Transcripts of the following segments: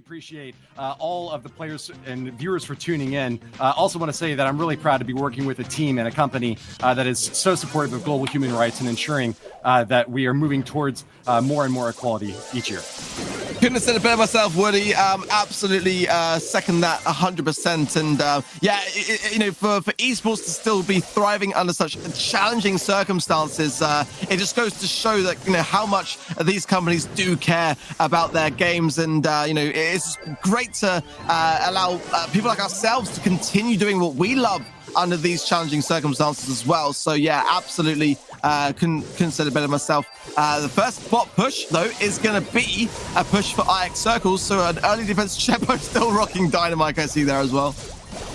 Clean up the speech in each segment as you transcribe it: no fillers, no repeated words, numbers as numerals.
appreciate all of the players and viewers for tuning in. Also want to say that I'm really proud to be working with a team and a company that is so supportive of global human rights and ensuring that we are moving towards more and more equality each year. Couldn't have said it better myself, Woody. Absolutely second that 100%. And for esports to still be thriving under such challenging circumstances, it just goes to show that, how much these companies do care about their games. And, it's great to allow people like ourselves to continue doing what we love under these challenging circumstances as well. So yeah, absolutely couldn't say it better myself. The first bot push though is going to be a push for IX Circles, so an early defense. Chepo still rocking Dynamite, I see there as well.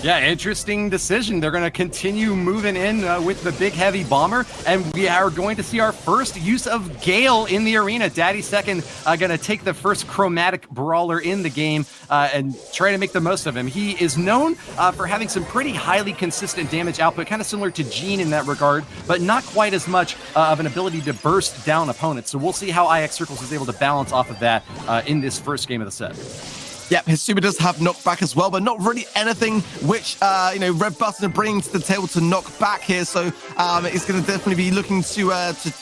Yeah, interesting decision. They're going to continue moving in with the big heavy bomber, and we are going to see our first use of Gale in the arena. Daddy Second going to take the first chromatic brawler in the game and try to make the most of him. He is known for having some pretty highly consistent damage output, kind of similar to Gene in that regard, but not quite as much of an ability to burst down opponents. So we'll see how IX Circles is able to balance off of that in this first game of the set. Yep, his super does have knockback as well, but not really anything which, Red Button are bringing to the table to knock back here. So he's going to definitely be looking to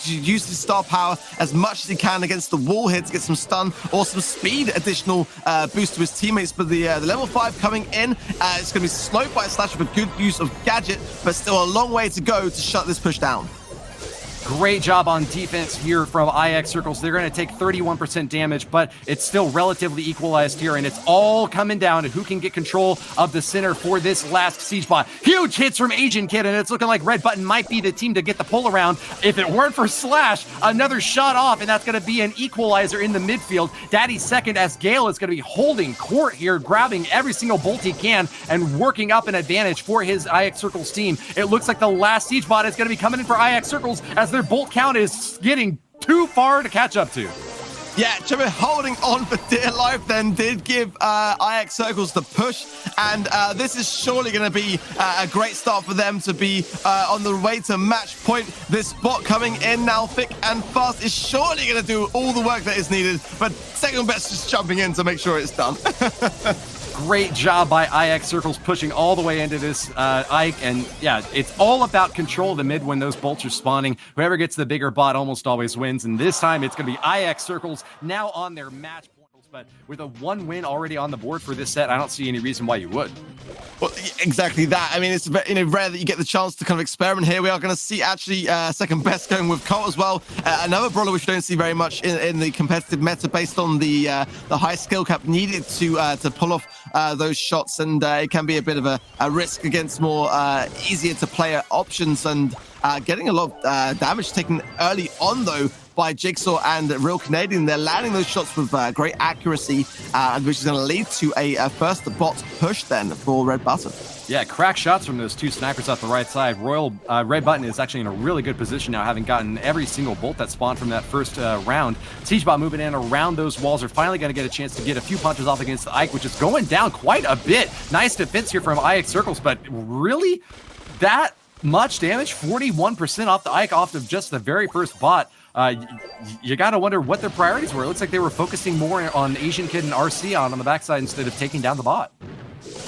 use his star power as much as he can against the wall here to get some stun or some speed additional boost to his teammates. But the level 5 coming in, it's going to be slowed by a slash with a good use of Gadget, but still a long way to go to shut this push down. Great job on defense here from IX Circles. They're going to take 31% damage, but it's still relatively equalized here, and it's all coming down to who can get control of the center for this last siege bot. Huge hits from Asian Kid, and it's looking like Red Button might be the team to get the pull around. If it weren't for Slash, another shot off, and that's going to be an equalizer in the midfield. Daddy Second, as Gale is going to be holding court here, grabbing every single bolt he can and working up an advantage for his IX Circles team. It looks like the last siege bot is going to be coming in for IX Circles as their bolt count is getting too far to catch up to. Yeah, Chepo holding on for dear life then did give IX Circles the push, and this is surely going to be a great start for them to be on the way to match point. This bot coming in now thick and fast is surely going to do all the work that is needed, but Second Best just jumping in to make sure it's done. Great job by IX Circles pushing all the way into this Ike. And yeah, it's all about control of the mid when those bolts are spawning. Whoever gets the bigger bot almost always wins. And this time it's going to be IX Circles now on their match portals. But with a 1 win already on the board for this set, I don't see any reason why you would. Well, exactly that. I mean, it's rare that you get the chance to kind of experiment here. We are going to see actually Second Best going with Colt as well. Another brawler which we don't see very much in the competitive meta based on the high skill cap needed to pull off those shots, and it can be a bit of a risk against more easier to play options, and getting a lot of damage taken early on though by Jigsaw and Real Canadian. They're landing those shots with great accuracy, which is going to lead to a first bot push then for Red Button. Yeah, crack shots from those two snipers off the right side. Red Button is actually in a really good position now, having gotten every single bolt that spawned from that first round. Siegebot moving in around those walls are finally going to get a chance to get a few punches off against the Ike, which is going down quite a bit. Nice defense here from IX Circles, but really that much damage? 41% off the Ike off of just the very first bot. You got to wonder what their priorities were. It looks like they were focusing more on Asian Kid and RC on the backside instead of taking down the bot.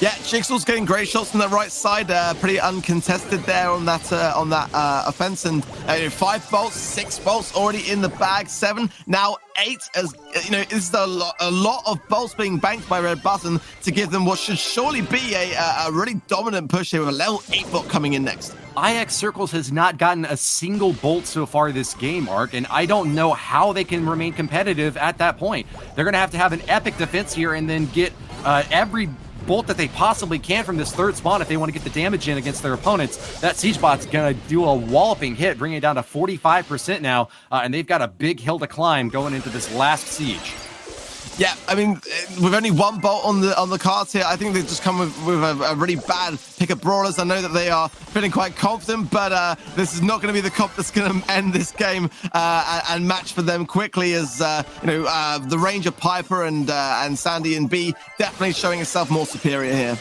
Yeah, Jigsaw's getting great shots from the right side, pretty uncontested there on that offense, and 5 bolts, 6 bolts already in the bag, 7, now 8, as this is a lot of bolts being banked by Red Button to give them what should surely be a really dominant push here with a level 8 bot coming in next. IX Circles has not gotten a single bolt so far this game, Mark, and I don't know how they can remain competitive at that point. They're going to have an epic defense here and then get every bolt that they possibly can from this third spawn if they want to get the damage in against their opponents. That Siegebot's going to do a walloping hit, bringing it down to 45% now, and they've got a big hill to climb going into this last siege. Yeah, I mean, with only 1 bolt on the cards here, I think they've just come with a really bad pick of brawlers. I know that they are feeling quite confident, but this is not going to be the comp that's going to end this game and match for them quickly, as the range of Piper and Sandy and B definitely showing itself more superior here.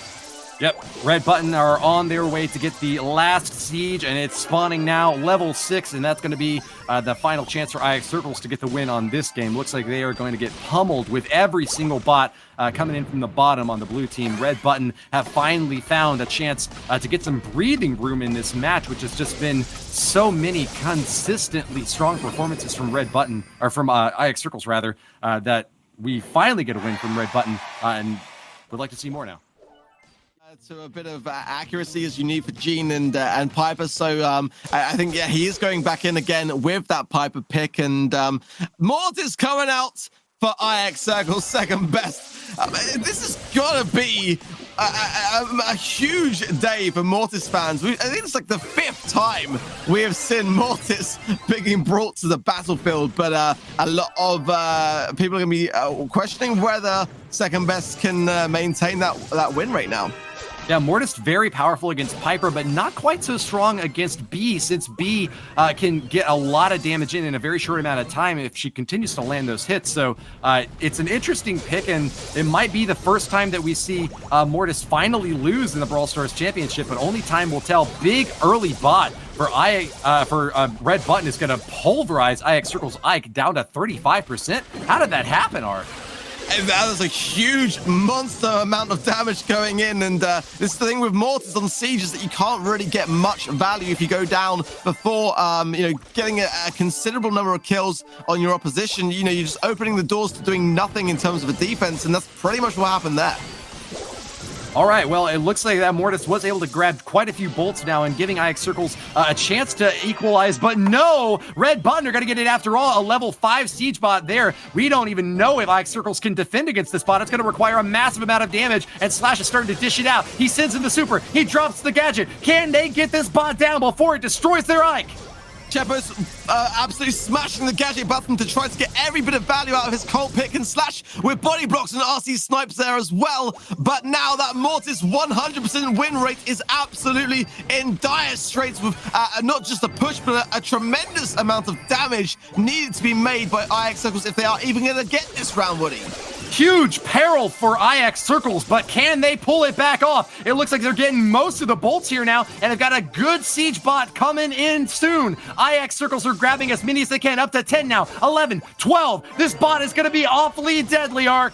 Yep, Red Button are on their way to get the last siege, and it's spawning now, level 6, and that's going to be the final chance for IX Circles to get the win on this game. Looks like they are going to get pummeled with every single bot coming in from the bottom on the blue team. Red Button have finally found a chance to get some breathing room in this match, which has just been so many consistently strong performances from Red Button, or from IX Circles rather, that we finally get a win from Red Button, and would like to see more now. To a bit of accuracy as you need for Gene and Piper, so I think he is going back in again with that Piper pick, and Mortis coming out for IX Circle's second best. This is gotta be a huge day for Mortis fans. I think it's like the 5th time we have seen Mortis being brought to the battlefield, but a lot of people are gonna be questioning whether second best can maintain that win rate now. Yeah, Mortis very powerful against Piper, but not quite so strong against B, since B can get a lot of damage in a very short amount of time if she continues to land those hits. So it's an interesting pick, and it might be the first time that we see Mortis finally lose in the Brawl Stars Championship, but only time will tell. Big early bot for Red Button is going to pulverize IX Circle's Ike down to 35%. How did that happen, Ark? And that was a huge monster amount of damage going in, and this is the thing with Mortis on Siege, is that you can't really get much value if you go down before getting a considerable number of kills on your opposition. You're just opening the doors to doing nothing in terms of a defense, and that's pretty much what happened there. All right, well, it looks like that Mortis was able to grab quite a few bolts now and giving IX Circles a chance to equalize, but no, Red Button are going to get it after all. A level 5 siege bot there. We don't even know if IX Circles can defend against this bot. It's going to require a massive amount of damage, and Slash is starting to dish it out. He sends in the super. He drops the gadget. Can they get this bot down before it destroys their Ike? Chepo's absolutely smashing the gadget button to try to get every bit of value out of his Colt pick, and Slash with body blocks and RC snipes there as well. But now that Mortis 100% win rate is absolutely in dire straits, with not just a push, but a tremendous amount of damage needed to be made by IX Circles if they are even going to get this round, Woody. Huge peril for IX Circles, but can they pull it back off? It looks like they're getting most of the bolts here now, and they've got a good siege bot coming in soon. IX Circles are grabbing as many as they can, up to 10 now, 11, 12. This bot is going to be awfully deadly, Ark.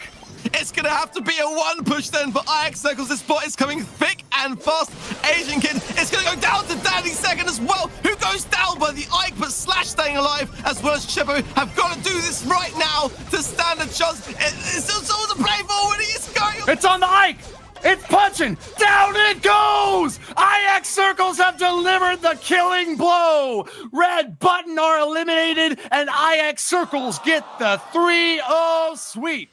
It's going to have to be a one push then for IX Circles. This bot is coming thick and fast. Asian Kid is going to go down to Danny second as well, who goes down by the Ike, but Slash staying alive, as well as Chepo have got to do this right now to stand a chance. It's all to play for when he's going. It's on the Ike. It's punching. Down it goes. IX Circles have delivered the killing blow. Red Button are eliminated, and IX Circles get the 3-0 sweep.